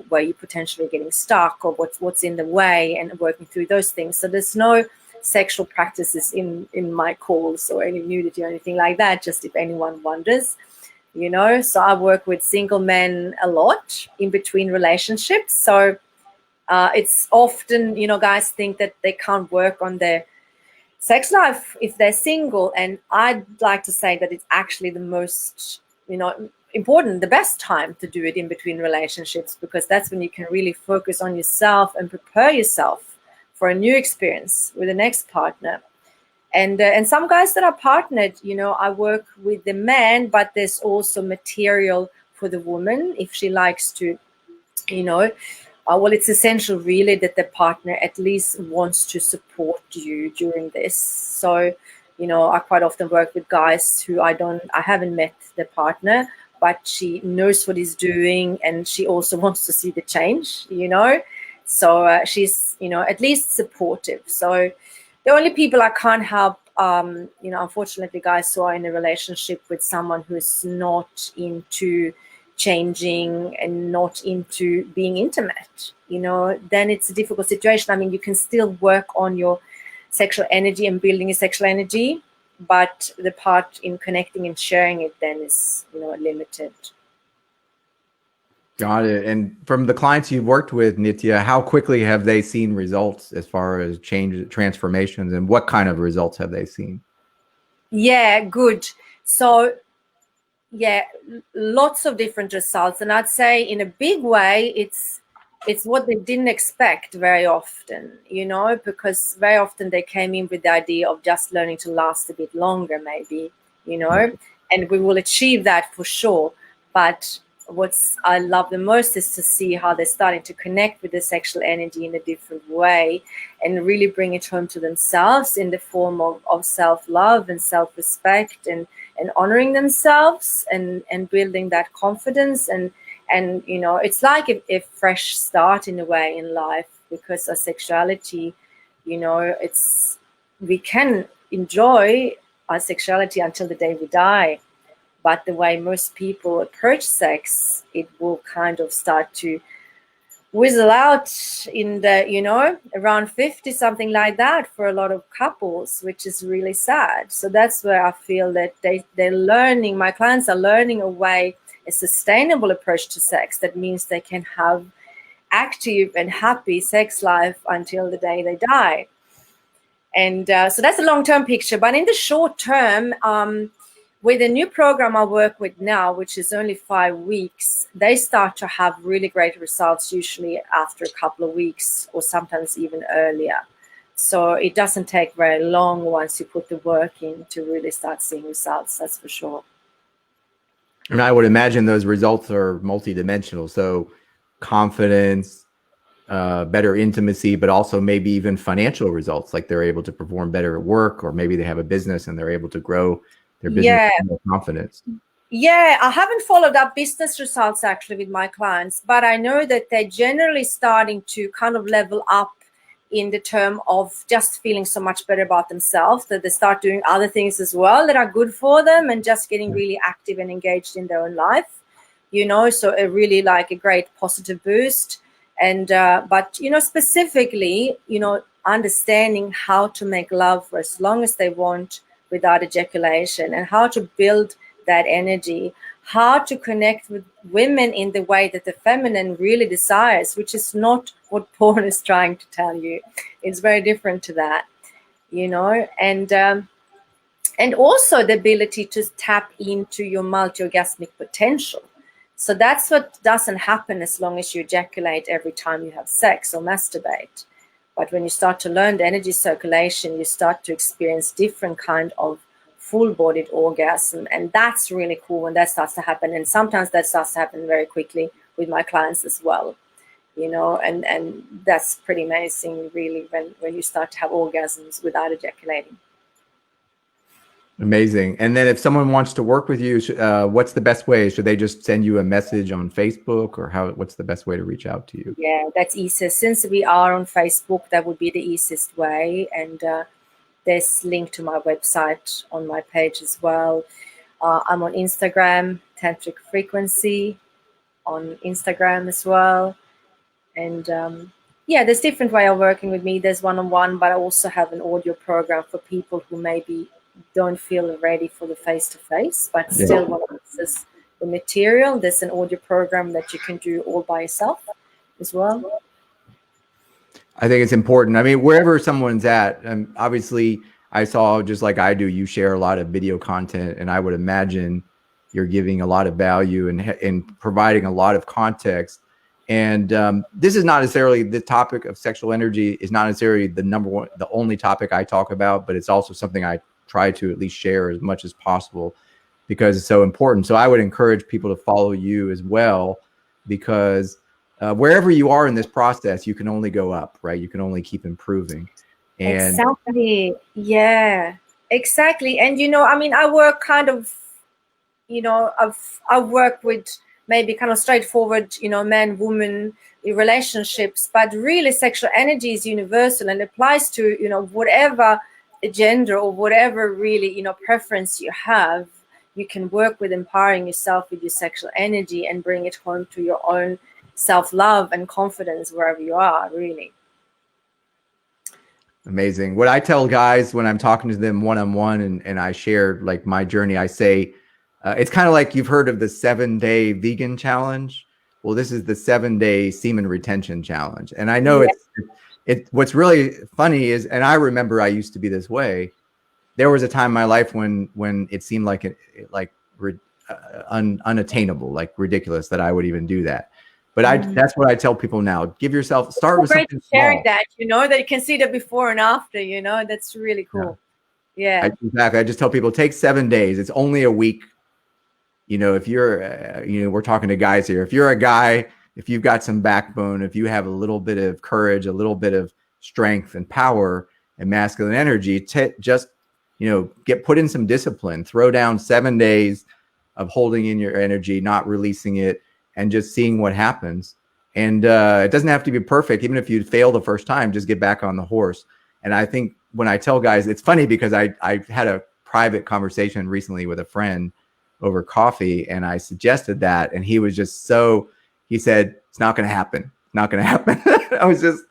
where you're potentially getting stuck or what's in the way, and working through those things. So there's no sexual practices in my calls or any nudity or anything like that, just if anyone wonders, So I work with single men a lot in between relationships. So it's often, guys think that they can't work on their sex life if they're single. And I'd like to say that it's actually the most, important, the best time to do it in between relationships, because that's when you can really focus on yourself and prepare yourself for a new experience with the next partner. And some guys that are partnered, I work with the man, but there's also material for the woman if she likes to, well, it's essential really that the partner at least wants to support you during this. So, I quite often work with guys who I haven't met the partner, but she knows what he's doing, and she also wants to see the change, So she's, at least supportive. So the only people I can't help, unfortunately, guys who are in a relationship with someone who's not into changing and not into being intimate, then it's a difficult situation. I mean, you can still work on your sexual energy and building your sexual energy, but the part in connecting and sharing it then is, limited. Got it. And from the clients you've worked with, Nitya, how quickly have they seen results as far as transformations, and what kind of results have they seen? Yeah, good. So, yeah, lots of different results. And I'd say in a big way, it's what they didn't expect very often, because very often they came in with the idea of just learning to last a bit longer, maybe, and we will achieve that for sure. But what I love the most is to see how they're starting to connect with the sexual energy in a different way, and really bring it home to themselves in the form of self-love and self-respect, and honoring themselves, and building that confidence. And it's like a fresh start in a way in life, because our sexuality, we can enjoy our sexuality until the day we die. But the way most people approach sex, it will kind of start to whizzle out in the, around 50, something like that, for a lot of couples, which is really sad. So that's where I feel that they're learning, my clients are learning a sustainable approach to sex. That means they can have active and happy sex life until the day they die. And so that's a long-term picture. But in the short term, with the new program I work with now, which is only 5 weeks, they start to have really great results, usually after a couple of weeks, or sometimes even earlier. So it doesn't take very long once you put the work in to really start seeing results, that's for sure. And I would imagine those results are multidimensional. So confidence, better intimacy, but also maybe even financial results, like they're able to perform better at work, or maybe they have a business and they're able to grow their business with more confidence. Yeah, I haven't followed up business results actually with my clients, but I know that they're generally starting to kind of level up in the term of just feeling so much better about themselves, that they start doing other things as well that are good for them, and just getting really active and engaged in their own life, so a really like a great positive boost. And but specifically, understanding how to make love for as long as they want without ejaculation, and how to build that energy, how to connect with women in the way that the feminine really desires, which is not what porn is trying to tell you. It's very different to that, you know. And also the ability to tap into your multi-orgasmic potential. So that's what doesn't happen as long as you ejaculate every time you have sex or masturbate. But when you start to learn the energy circulation, you start to experience different kind of full-bodied orgasm. And that's really cool when that starts to happen. And sometimes that starts to happen very quickly with my clients as well, you know, and that's pretty amazing, really, when you start to have orgasms without ejaculating. Amazing. And then if someone wants to work with you, what's the best way? Should they just send you a message on Facebook, or what's the best way to reach out to you? Yeah, that's easiest. Since we are on Facebook, that would be the easiest way. And there's link to my website on my page as well. I'm on Instagram, Tantric Frequency on Instagram as well. And yeah, there's different way of working with me. There's one-on-one, but I also have an audio program for people who maybe don't feel ready for the face-to-face, but still want to access the material. There's an audio program that you can do all by yourself as well. I think it's important. I mean, wherever someone's at, obviously I saw, just like I do, you share a lot of video content, and I would imagine you're giving a lot of value and providing a lot of context. And this is not necessarily the topic of sexual energy is not necessarily the only topic I talk about, but it's also something I try to at least share as much as possible because it's so important. So I would encourage people to follow you as well, because wherever you are in this process, you can only go up, right? You can only keep improving. And exactly. Yeah, exactly. And, you know, I mean, I work kind of, you know, I work with maybe kind of straightforward, you know, man, woman relationships, but really sexual energy is universal and applies to, you know, whatever gender or whatever really, you know, preference you have. You can work with empowering yourself with your sexual energy and bring it home to your own self-love and confidence wherever you are, really. Amazing. What I tell guys when I'm talking to them one-on-one and I share like my journey, I say, it's kind of like you've heard of the 7-day vegan challenge. Well, this is the 7-day semen retention challenge. And I know what's really funny is, and I remember I used to be this way. There was a time in my life when it seemed like unattainable, like ridiculous that I would even do that. But that's what I tell people now. Give yourself, start with something small. Sharing that, you know, that you can see the before and after, you know, that's really cool. Yeah. Exactly. I just tell people, take 7 days. It's only a week. You know, if you're, you know, we're talking to guys here. If you're a guy, if you've got some backbone, if you have a little bit of courage, a little bit of strength and power and masculine energy, just, you know, put in some discipline, throw down 7 days of holding in your energy, not releasing it, and just seeing what happens. And it doesn't have to be perfect. Even if you fail the first time, just get back on the horse. And I think when I tell guys, it's funny because I had a private conversation recently with a friend over coffee, and I suggested that, and he was just he said, it's not going to happen. Not going to happen. I was just,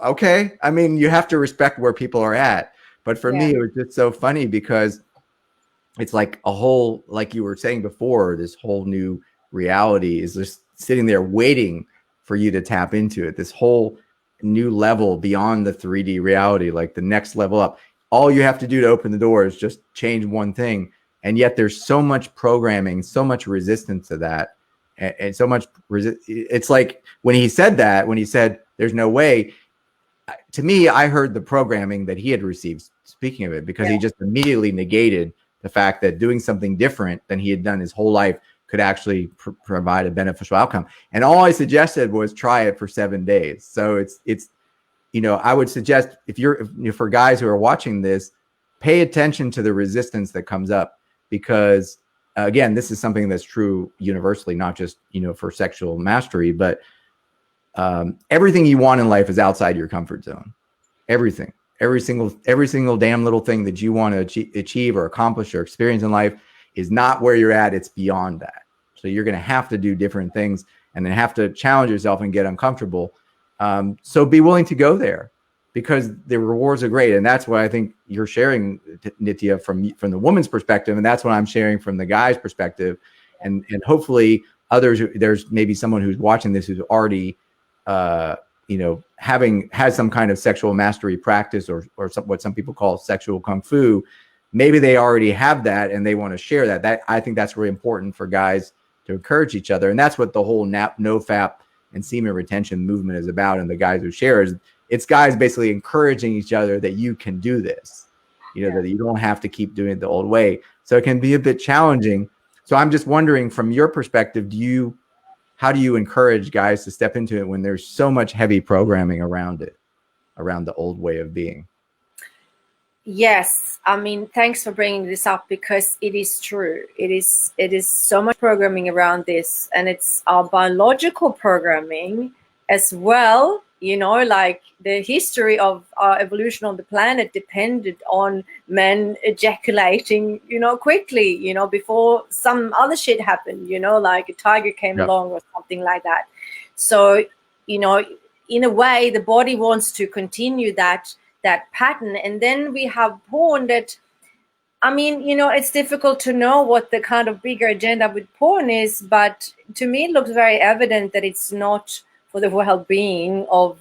okay. I mean, you have to respect where people are at. But for me, it was just so funny because it's like a whole, like you were saying before, this whole new reality is just sitting there waiting for you to tap into it. This whole new level beyond the 3D reality, like the next level up. All you have to do to open the door is just change one thing. And yet there's so much programming, so much resistance to that. And so much, it's like when he said there's no way, to me, I heard the programming that he had received, speaking of it, because he just immediately negated the fact that doing something different than he had done his whole life could actually provide a beneficial outcome. And all I suggested was try it for 7 days. So it's, you know, I would suggest for guys who are watching this, pay attention to the resistance that comes up. Because again, this is something that's true universally, not just, you know, for sexual mastery, but everything you want in life is outside your comfort zone. Everything, every single damn little thing that you want to achieve or accomplish or experience in life is not where you're at. It's beyond that. So you're going to have to do different things and then have to challenge yourself and get uncomfortable. So be willing to go there. because the rewards are great. And that's what I think you're sharing, Nitya, from the woman's perspective. And that's what I'm sharing from the guy's perspective. And hopefully others, there's maybe someone who's watching this who's already, has some kind of sexual mastery practice or what some people call sexual kung fu. Maybe they already have that and they want to share that. I think that's really important for guys to encourage each other. And that's what the whole Nofap and semen retention movement is about. And the guys who share it's guys basically encouraging each other that you can do this, that you don't have to keep doing it the old way. So it can be a bit challenging. So I'm just wondering, from your perspective, how do you encourage guys to step into it when there's so much heavy programming around the old way of being? Yes, I mean, thanks for bringing this up, because it is true. It is so much programming around this, and it's our biological programming as well. Like the history of our evolution on the planet depended on men ejaculating, quickly, before some other shit happened, like a tiger came along or something like that. So, in a way, the body wants to continue that pattern. And then we have porn that, I mean, it's difficult to know what the kind of bigger agenda with porn is, but to me it looks very evident that it's not for the well-being of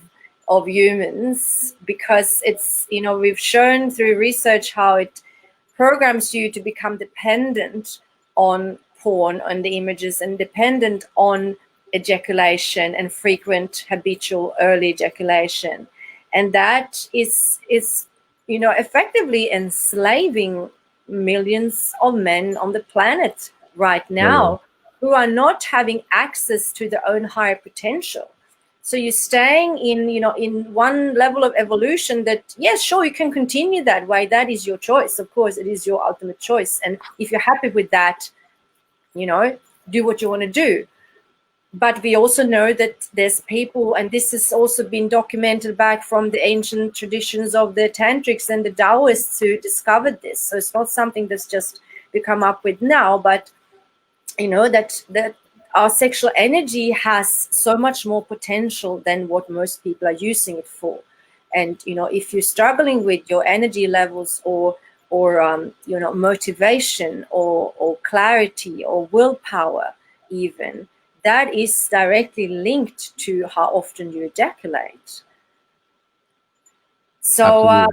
humans, because it's, we've shown through research how it programs you to become dependent on porn, on the images, and dependent on ejaculation and frequent habitual early ejaculation. And that is effectively enslaving millions of men on the planet right now who are not having access to their own higher potential. So you're staying in one level of evolution that, yes, sure, you can continue that way. That is your choice. Of course, it is your ultimate choice. And if you're happy with that, do what you want to do. But we also know that there's people, and this has also been documented back from the ancient traditions of the tantrics and the Taoists who discovered this. So it's not something that's just we come up with now, but that our sexual energy has so much more potential than what most people are using it for. And if you're struggling with your energy levels or motivation or clarity or willpower, even, that is directly linked to how often you ejaculate. So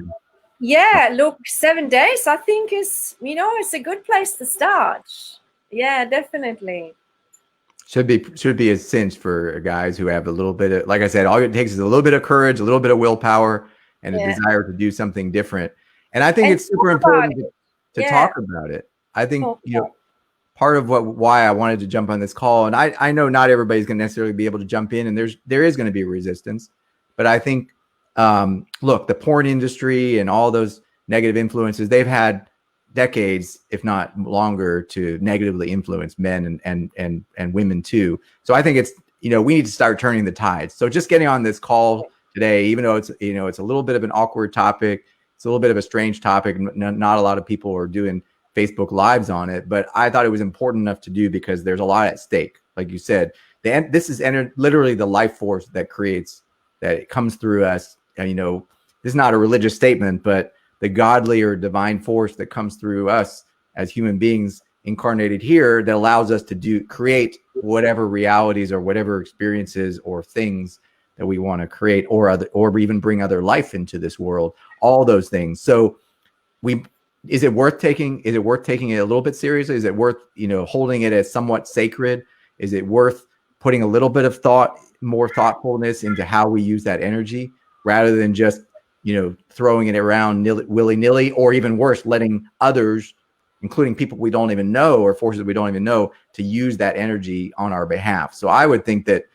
look, 7 days I think is, it's a good place to start. Yeah, definitely. Should be a cinch for guys who have a little bit of, like I said, all it takes is a little bit of courage, a little bit of willpower, and a desire to do something different. And I think it's super important to talk about it. I think part of why I wanted to jump on this call, and I know not everybody's going to necessarily be able to jump in, and there is going to be resistance, but I think look, the porn industry and all those negative influences, they've had decades, if not longer, to negatively influence men and women too. So I think it's, we need to start turning the tides. So just getting on this call today, even though it's, it's a little bit of an awkward topic, it's a little bit of a strange topic, not a lot of people are doing Facebook lives on it, but I thought it was important enough to do because there's a lot at stake. Like you said, this is literally the life force that it comes through us. This is not a religious statement, but the godly or divine force that comes through us as human beings incarnated here that allows us to create whatever realities or whatever experiences or things that we want to create, or even bring other life into this world, all those things. So is it worth taking it a little bit seriously? Is it worth, holding it as somewhat sacred? Is it worth putting a little bit of more thoughtfulness into how we use that energy, rather than just throwing it around willy-nilly, or even worse, letting others, including people we don't even know or forces we don't even know, to use that energy on our behalf? So I would think that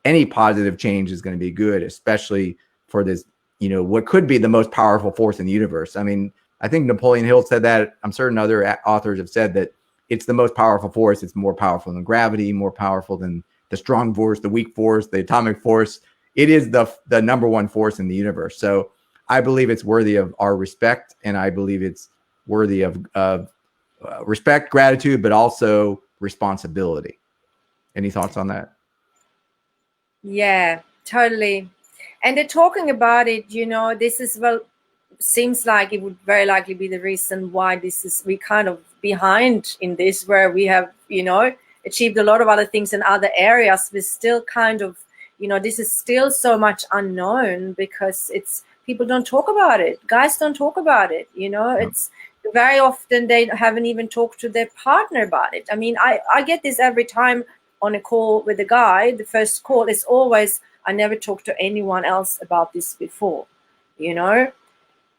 any positive change is going to be good, especially for this, what could be the most powerful force in the universe. I mean, I think Napoleon Hill said that. I'm certain other authors have said that it's the most powerful force. It's more powerful than gravity, more powerful than the strong force, the weak force, the atomic force. It is the number one force in the universe. So I believe it's worthy of our respect, and I believe it's worthy of respect, gratitude, but also responsibility. Any thoughts on that? Yeah, totally. And they're talking about it, this is, well, seems like it would very likely be the reason why we kind of behind in this, where we have, achieved a lot of other things in other areas. We're still kind of, this is still so much unknown because people don't talk about it. Guys don't talk about it. It's very often they haven't even talked to their partner about it. I mean, I get this every time on a call with a guy. The first call is always, I never talked to anyone else about this before,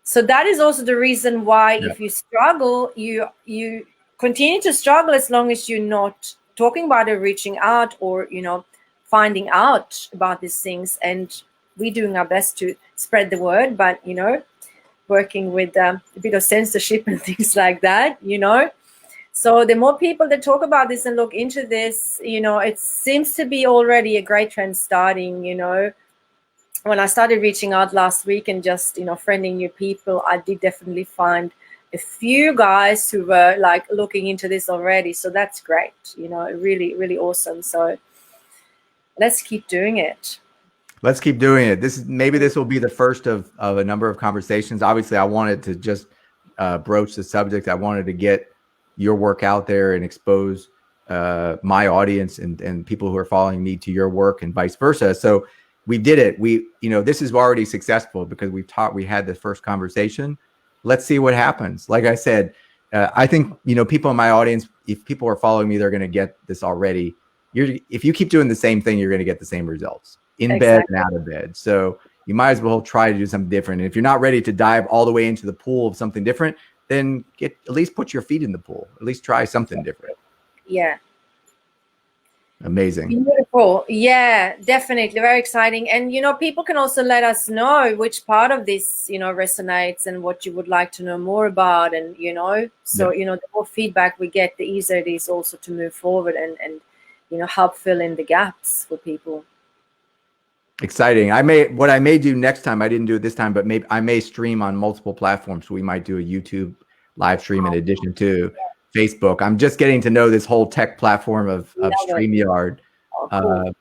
So that is also the reason why if you struggle, you continue to struggle as long as you're not talking about it, reaching out, or, finding out about these things. And we're doing our best to spread the word, but, working with a bit of censorship and things like that, So the more people that talk about this and look into this, it seems to be already a great trend starting, When I started reaching out last week and just, friending new people, I did definitely find a few guys who were like looking into this already. So that's great, really, really awesome. So let's keep doing it. Let's keep doing it. Maybe this will be the first of a number of conversations. Obviously, I wanted to just broach the subject. I wanted to get your work out there and expose my audience and people who are following me to your work and vice versa. So we did it. This is already successful because we had the first conversation. Let's see what happens. Like I said, I think, people in my audience, if people are following me, they're going to get this already. If you keep doing the same thing, you're going to get the same results in bed and out of bed. So you might as well try to do something different. And if you're not ready to dive all the way into the pool of something different, then at least put your feet in the pool. At least try something different. Yeah. Amazing. Beautiful. Yeah, definitely. Very exciting. And, people can also let us know which part of this, resonates and what you would like to know more about. And, so, the more feedback we get, the easier it is also to move forward and help fill in the gaps for people. Exciting. What I may do next time, I didn't do it this time, but maybe I may stream on multiple platforms. So we might do a YouTube live stream in addition to Facebook. I'm just getting to know this whole tech platform of StreamYard. Cool.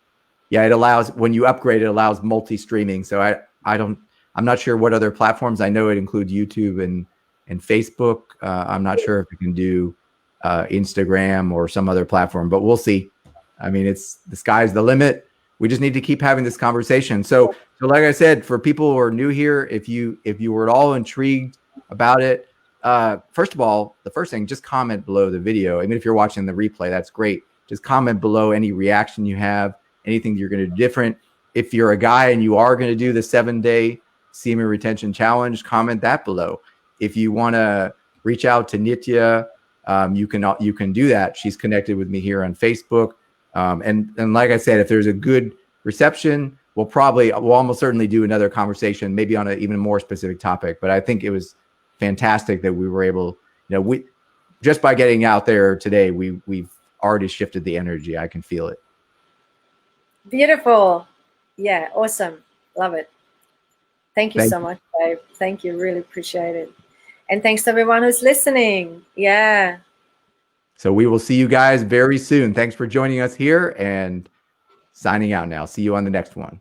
It allows, when you upgrade, it allows multi-streaming. So I'm not sure what other platforms. I know it includes YouTube and Facebook. I'm not sure if it can do Instagram or some other platform, but we'll see. I mean, the sky's the limit. We just need to keep having this conversation. So like I said, for people who are new here, if you were at all intrigued about it, first of all, the first thing, just comment below the video. Even if you're watching the replay, that's great. Just comment below any reaction you have, anything you're going to do different. If you're a guy and you are going to do the 7-day semen retention challenge, comment that below. If you want to reach out to Nitya, you can do that. She's connected with me here on Facebook. And like I said, if there's a good reception, we'll almost certainly do another conversation, maybe on an even more specific topic. But I think it was fantastic that we were able, just by getting out there today, we've already shifted the energy. I can feel it. Beautiful. Yeah. Awesome. Love it. Thank you so much, Dave. Thank you. Really appreciate it. And thanks to everyone who's listening. Yeah. So we will see you guys very soon. Thanks for joining us here and signing out now. See you on the next one.